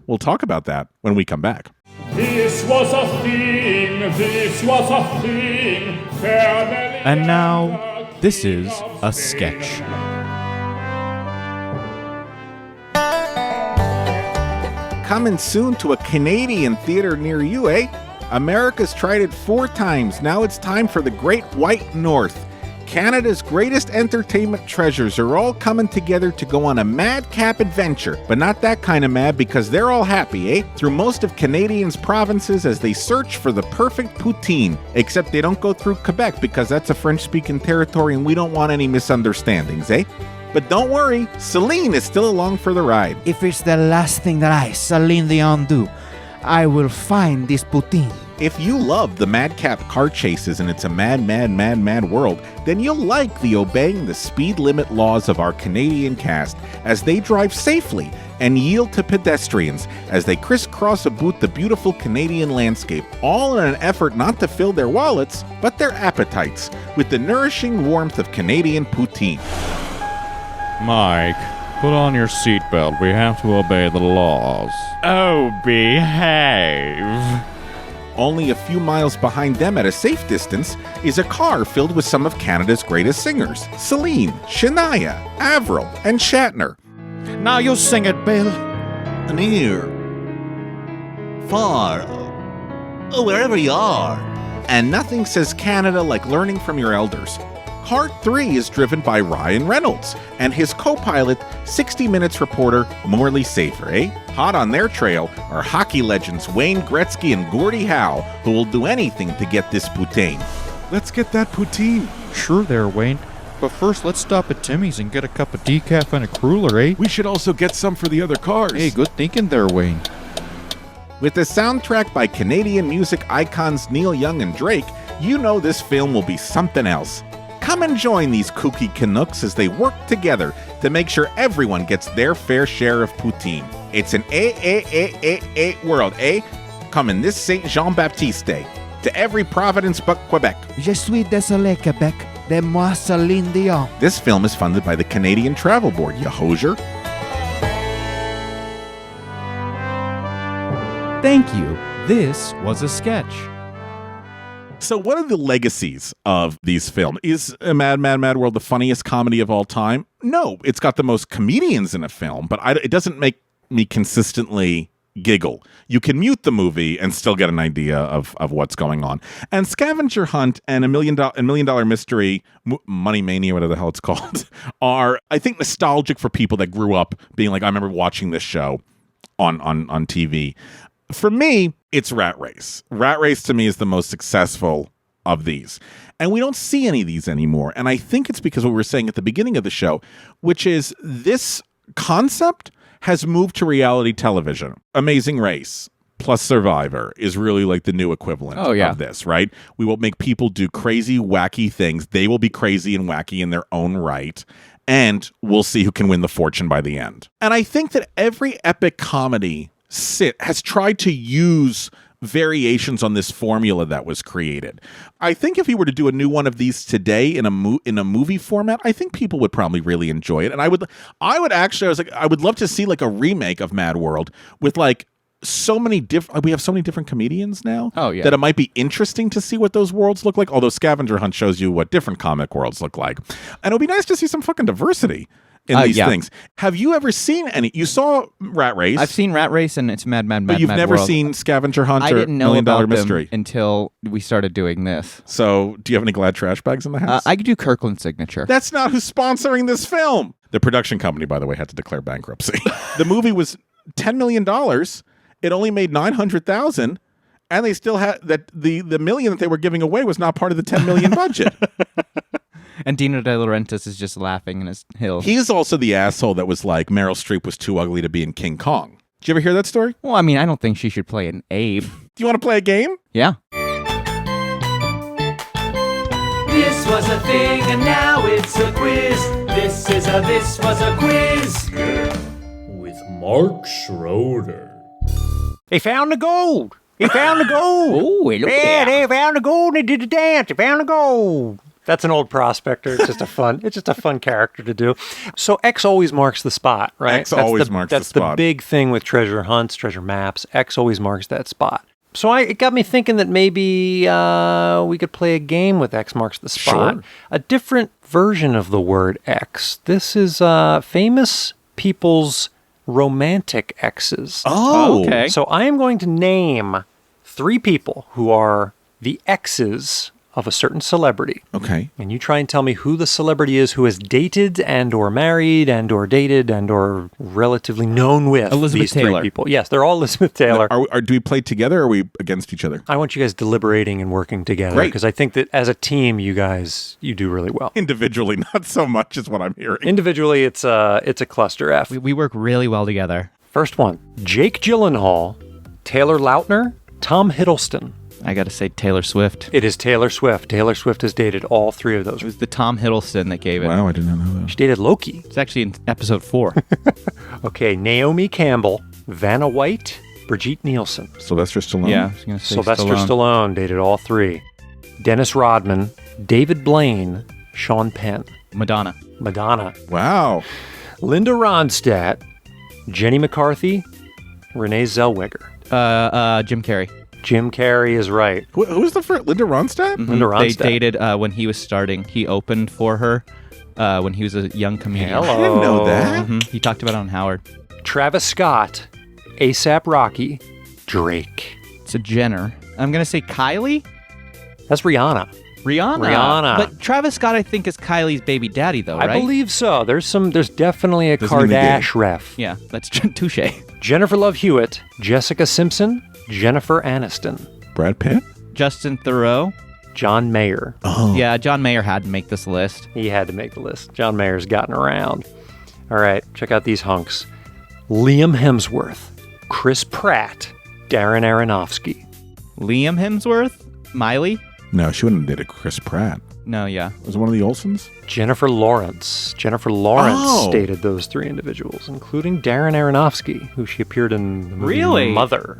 We'll talk about that when we come back. This was a thing, And now, this is a sketch. Coming soon to a Canadian theater near you, eh? America's tried it 4 times. Now it's time for the Great White North. Canada's greatest entertainment treasures are all coming together to go on a madcap adventure. But not that kind of mad, because they're all happy, eh? Through most of Canadians' provinces as they search for the perfect poutine. Except they don't go through Quebec, because that's a French-speaking territory and we don't want any misunderstandings, eh? But don't worry, Celine is still along for the ride. If it's the last thing that I, Celine Dion, do, I will find this poutine. If you love the madcap car chases and it's a mad world, then you'll like the obeying the speed limit laws of our Canadian cast as they drive safely, and yield to pedestrians as they crisscross about the beautiful Canadian landscape, all in an effort not to fill their wallets, but their appetites, with the nourishing warmth of Canadian poutine. Mike, put on your seatbelt. We have to obey the laws. Oh, behave. Only a few miles behind them at a safe distance is a car filled with some of Canada's greatest singers, Celine, Shania, Avril, and Shatner. Now you sing it, Bill. Near, far, wherever you are. And nothing says Canada like learning from your elders. Part 3 is driven by Ryan Reynolds and his co-pilot, 60 Minutes reporter Morley Safer, eh? Hot on their trail are hockey legends Wayne Gretzky and Gordie Howe, who will do anything to get this poutine. Let's get that poutine. Sure there, Wayne. But first, let's stop at Timmy's and get a cup of decaf and a cruller, eh? We should also get some for the other cars. Hey, good thinking there, Wayne. With the soundtrack by Canadian music icons Neil Young and Drake, you know this film will be something else. Come and join these kooky Canucks as they work together to make sure everyone gets their fair share of poutine. It's an A world, eh? Come in this Saint Jean-Baptiste Day. To every province but Quebec. Je suis désolé, Quebec. De moi, Celine Dion. This film is funded by the Canadian Travel Board, you hoser. Thank you. This was a sketch. So what are the legacies of these films? Is Mad World the funniest comedy of all time? No, it's got the most comedians in a film, but it doesn't make me consistently giggle. You can mute the movie and still get an idea of what's going on. And Scavenger Hunt and $1 Million Mystery, Money Mania, whatever the hell it's called, are, I think, nostalgic for people that grew up being like, I remember watching this show on TV. For me, it's Rat Race. Rat Race to me is the most successful of these. And we don't see any of these anymore. And I think it's because what we were saying at the beginning of the show, which is this concept has moved to reality television. Amazing Race plus Survivor is really like the new equivalent of this, right? We will make people do crazy, wacky things. They will be crazy and wacky in their own right. And we'll see who can win the fortune by the end. And I think that every epic comedy has tried to use variations on this formula that was created. I think if you were to do a new one of these today in a movie format, I think people would probably really enjoy it. And I would love to see like a remake of Mad World with like so many different. We have so many different comedians now. Oh yeah, that it might be interesting to see what those worlds look like. Although Scavenger Hunt shows you what different comic worlds look like, and it would be nice to see some fucking diversity in these things. Have you ever seen any? You saw Rat Race. I've seen Rat Race and it's Mad But you've never seen Scavenger Hunt or I didn't know $1 Million about Mystery them until we started doing this. So, do you have any Glad trash bags in the house? I could do Kirkland Signature. That's not who's sponsoring this film. The production company, by the way, had to declare bankruptcy. The movie was $10 million. It only made $900,000, and they still had that the million that they were giving away was not part of the $10 million budget. And Dino De Laurentiis is just laughing in his hill. He's also the asshole that was like, Meryl Streep was too ugly to be in King Kong. Did you ever hear that story? Well, I mean, I don't think she should play an Abe. Do you want to play a game? Yeah. This was a thing and now it's a quiz. This was a quiz. With Mark Schroeder. They found the gold. They found the gold. Oh, look yeah, they found the gold and they did the dance. They found the gold. That's an old prospector. It's just a fun character to do. So X always marks the spot, right? X always marks the spot. That's the big thing with treasure hunts, treasure maps. X always marks that spot. So it got me thinking that maybe we could play a game with X marks the spot. Sure. A different version of the word X. This is famous people's romantic X's. Oh, okay. So I am going to name 3 people who are the X's of a certain celebrity. Okay. And you try and tell me who the celebrity is who has dated and or married and or dated and or relatively known with Elizabeth these Taylor. 3 people. Yes, they're all Elizabeth Taylor. Do we play together or are we against each other? I want you guys deliberating and working together. Great. Because I think that as a team, you do really well. Individually, not so much is what I'm hearing. Individually, it's a cluster F. We work really well together. First one, Jake Gyllenhaal, Taylor Lautner, Tom Hiddleston. I gotta say Taylor Swift. It is Taylor Swift. Taylor Swift has dated all three of those. It was the Tom Hiddleston that gave it. Wow, I did not know that. She dated Loki. It's actually in episode 4. Okay, Naomi Campbell, Vanna White, Brigitte Nielsen. Sylvester Stallone? Yeah, I was gonna say Sylvester Stallone dated all three. Dennis Rodman, David Blaine, Sean Penn. Madonna. Wow. Linda Ronstadt, Jenny McCarthy, Renee Zellweger. Jim Carrey. Jim Carrey is right. Who's the first? Linda Ronstadt? Linda Ronstadt. They dated when he was starting. He opened for her when he was a young comedian. Hello. I didn't know that. Mhm. He talked about it on Howard. Travis Scott, A$AP Rocky, Drake. It's a Jenner. I'm going to say Kylie? That's Rihanna. Rihanna. But Travis Scott, I think, is Kylie's baby daddy, though, right? I believe so. There's definitely a Doesn't even get Kardashian ref. Yeah, that's touche. Jennifer Love Hewitt, Jessica Simpson, Jennifer Aniston, Brad Pitt? Justin Theroux. John Mayer. Oh. Yeah, John Mayer had to make this list. He had to make the list. John Mayer's gotten around. All right, check out these hunks. Liam Hemsworth, Chris Pratt, Darren Aronofsky. Liam Hemsworth? Miley? No, she wouldn't have dated Chris Pratt. No, yeah. Was it one of the Olsons? Jennifer Lawrence. Dated those three individuals, including Darren Aronofsky, who she appeared in the movie Mother.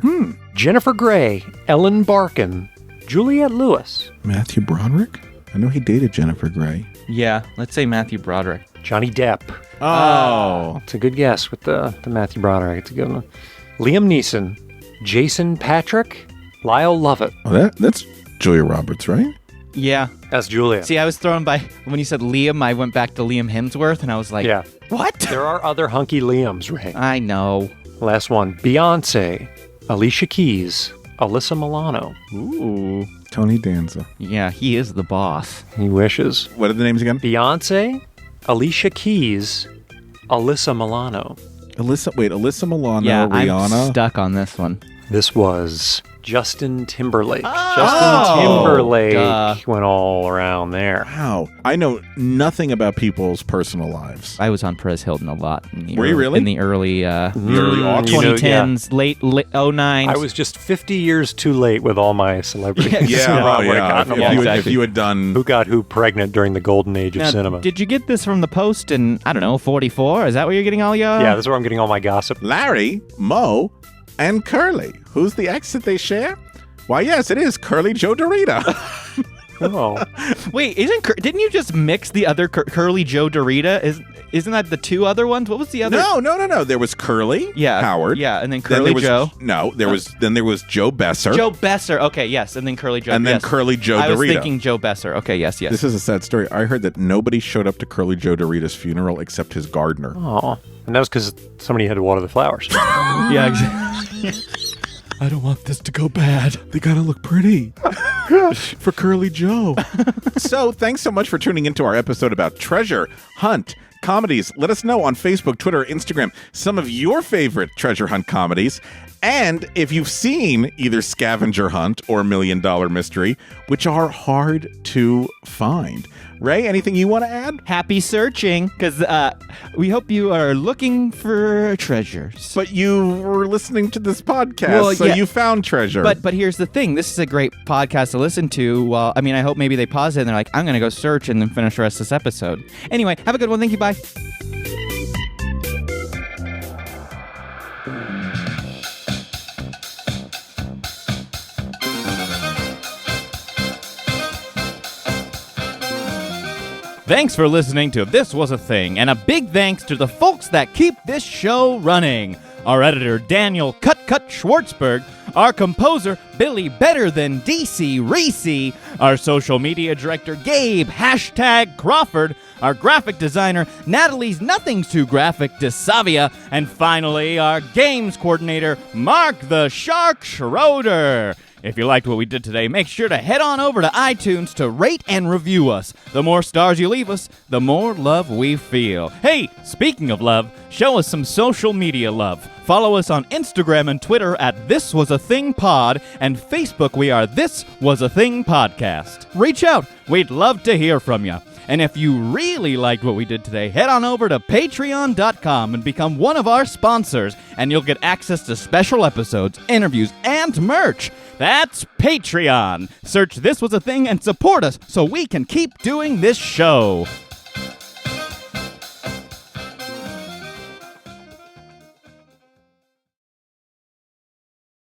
Jennifer Grey, Ellen Barkin, Juliette Lewis. Matthew Broderick? I know he dated Jennifer Grey. Yeah, let's say Matthew Broderick. Johnny Depp. Oh. It's a good guess with the Matthew Broderick. It's a good one. Liam Neeson, Jason Patrick, Lyle Lovett. Oh, that's Julia Roberts, right? Yeah. That's Julia. See, I was thrown by, when you said Liam, I went back to Liam Hemsworth, and I was like, Yeah. What? There are other hunky Liams, Ray. I know. Last one. Beyonce, Alicia Keys, Alyssa Milano. Ooh. Tony Danza. Yeah, he is the boss. He wishes. What are the names again? Beyonce, Alicia Keys, Alyssa Milano. Alyssa Milano, Yeah, Rihanna. I'm stuck on this one. This was Justin Timberlake. Oh, Justin Timberlake duh. went all around there. Wow. I know nothing about people's personal lives. I was on Perez Hilton a lot. Were you really? In the early, early aughts? 2010s, late 09s. I was just 50 years too late with all my celebrities. Yeah, Exactly. If you had done... Who got who pregnant during the golden age of Now, cinema? Did you get this from the Post in, I don't know, 44? Is that where you're getting all your... Yeah, that's where I'm getting all my gossip. Larry, Moe, and Curly. Who's the ex that they share? Why, yes, it is Curly Joe Dorita. Oh. Wait, didn't you just mix the other Curly Joe Dorita? Isn't that the two other ones? What was the other? No. There was Curly Howard. Yeah, and then Curly Joe. No, there was Joe Besser. Joe Besser. Okay, yes, and then Curly Joe. And then yes. Curly Joe I was Dorita. thinking Joe Besser. Okay, yes. This is a sad story. I heard that nobody showed up to Curly Joe Dorita's funeral except his gardener. Oh, and that was because somebody had to water the flowers. Yeah, exactly. I don't want this to go bad. They gotta look pretty. For Curly Joe. So, thanks so much for tuning into our episode about treasure hunt comedies. Let us know on Facebook, Twitter, Instagram some of your favorite treasure hunt comedies. And if you've seen either Scavenger Hunt or $1 Million Mystery, which are hard to find. Ray, anything you want to add? Happy searching, because we hope you are looking for treasures. But you were listening to this podcast, you found treasure. But here's the thing. This is a great podcast to listen to. Well, I mean, I hope maybe they pause it and they're like, I'm going to go search and then finish the rest of this episode. Anyway, have a good one. Thank you. Bye. Thanks for listening to This Was a Thing, and a big thanks to the folks that keep this show running. Our editor, Daniel Cut Schwartzberg, our composer, Billy Better Than DC Reese, our social media director, Gabe #Crawford, our graphic designer, Natalie's Nothing's Too Graphic DeSavia, and finally, our games coordinator, Mark the Shark Schroeder. If you liked what we did today, make sure to head on over to iTunes to rate and review us. The more stars you leave us, the more love we feel. Hey, speaking of love, show us some social media love. Follow us on Instagram and Twitter at This Was a Thing Pod, and Facebook we are This Was a Thing Podcast. Reach out. We'd love to hear from you. And if you really liked what we did today, head on over to patreon.com and become one of our sponsors, and you'll get access to special episodes, interviews, and merch. That's Patreon. Search This Was a Thing and support us so we can keep doing this show.